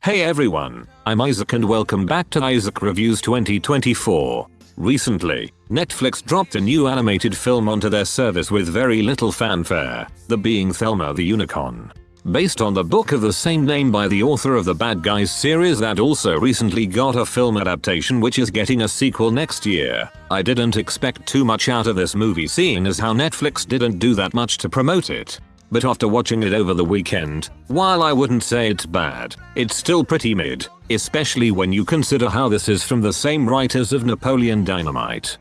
Hey everyone, I'm Isaac and welcome back to Isaac Reviews 2024. Recently, Netflix dropped a new animated film onto their service with very little fanfare, the being Thelma the Unicorn. Based on the book of the same name by the author of the Bad Guys series that also recently got a film adaptation which is getting a sequel next year. I didn't expect too much out of this movie seeing as how Netflix didn't do that much to promote it. But after watching it over the weekend, while I wouldn't say it's bad, it's still pretty mid, especially when you consider how this is from the same writers of Napoleon Dynamite.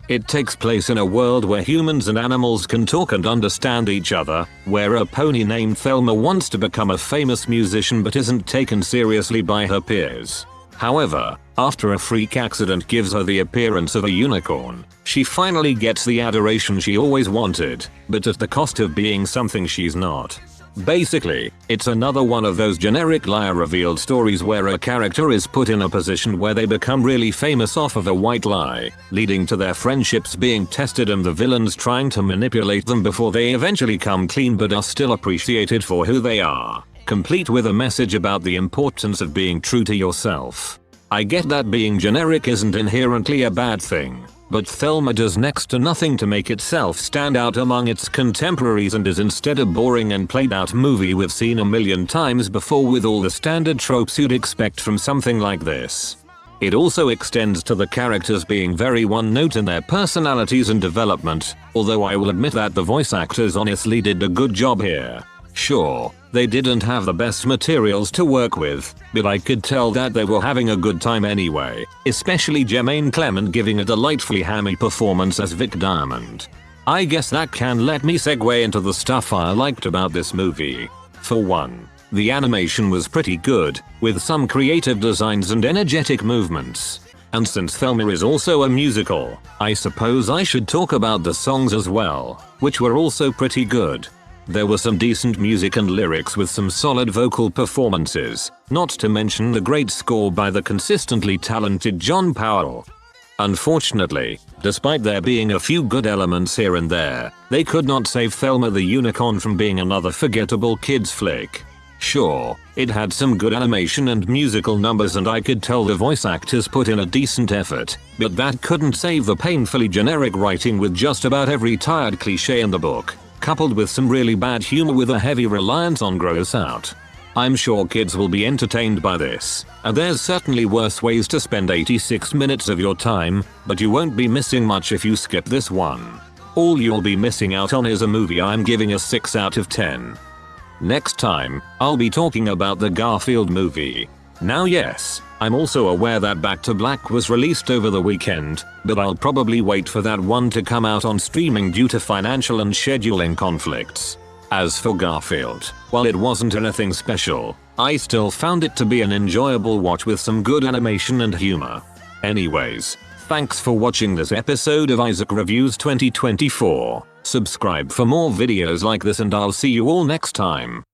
It takes place in a world where humans and animals can talk and understand each other, where a pony named Thelma wants to become a famous musician but isn't taken seriously by her peers. However, after a freak accident gives her the appearance of a unicorn, she finally gets the adoration she always wanted, but at the cost of being something she's not. Basically, it's another one of those generic liar revealed stories where a character is put in a position where they become really famous off of a white lie, leading to their friendships being tested and the villains trying to manipulate them before they eventually come clean but are still appreciated for who they are, complete with a message about the importance of being true to yourself. I get that being generic isn't inherently a bad thing, but Thelma does next to nothing to make itself stand out among its contemporaries and is instead a boring and played out movie we've seen a million times before with all the standard tropes you'd expect from something like this. It also extends to the characters being very one note in their personalities and development, although I will admit that the voice actors honestly did a good job here. Sure, they didn't have the best materials to work with, but I could tell that they were having a good time anyway, especially Jermaine Clement giving a delightfully hammy performance as Vic Diamond. I guess that can let me segue into the stuff I liked about this movie. For one, the animation was pretty good, with some creative designs and energetic movements. And since Thelma is also a musical, I suppose I should talk about the songs as well, which were also pretty good. There were some decent music and lyrics with some solid vocal performances, not to mention the great score by the consistently talented John Powell. Unfortunately, despite there being a few good elements here and there, they could not save Thelma the Unicorn from being another forgettable kids flick. Sure, it had some good animation and musical numbers and I could tell the voice actors put in a decent effort, but that couldn't save the painfully generic writing with just about every tired cliche in the book, coupled with some really bad humor with a heavy reliance on gross out. I'm sure kids will be entertained by this, and there's certainly worse ways to spend 86 minutes of your time, but you won't be missing much if you skip this one. All you'll be missing out on is a movie I'm giving a 6 out of 10. Next time, I'll be talking about the Garfield movie. Now yes, I'm also aware that Back to Black was released over the weekend, but I'll probably wait for that one to come out on streaming due to financial and scheduling conflicts. As for Garfield, while it wasn't anything special, I still found it to be an enjoyable watch with some good animation and humor. Anyways, thanks for watching this episode of Isaac Reviews 2024. Subscribe for more videos like this and I'll see you all next time.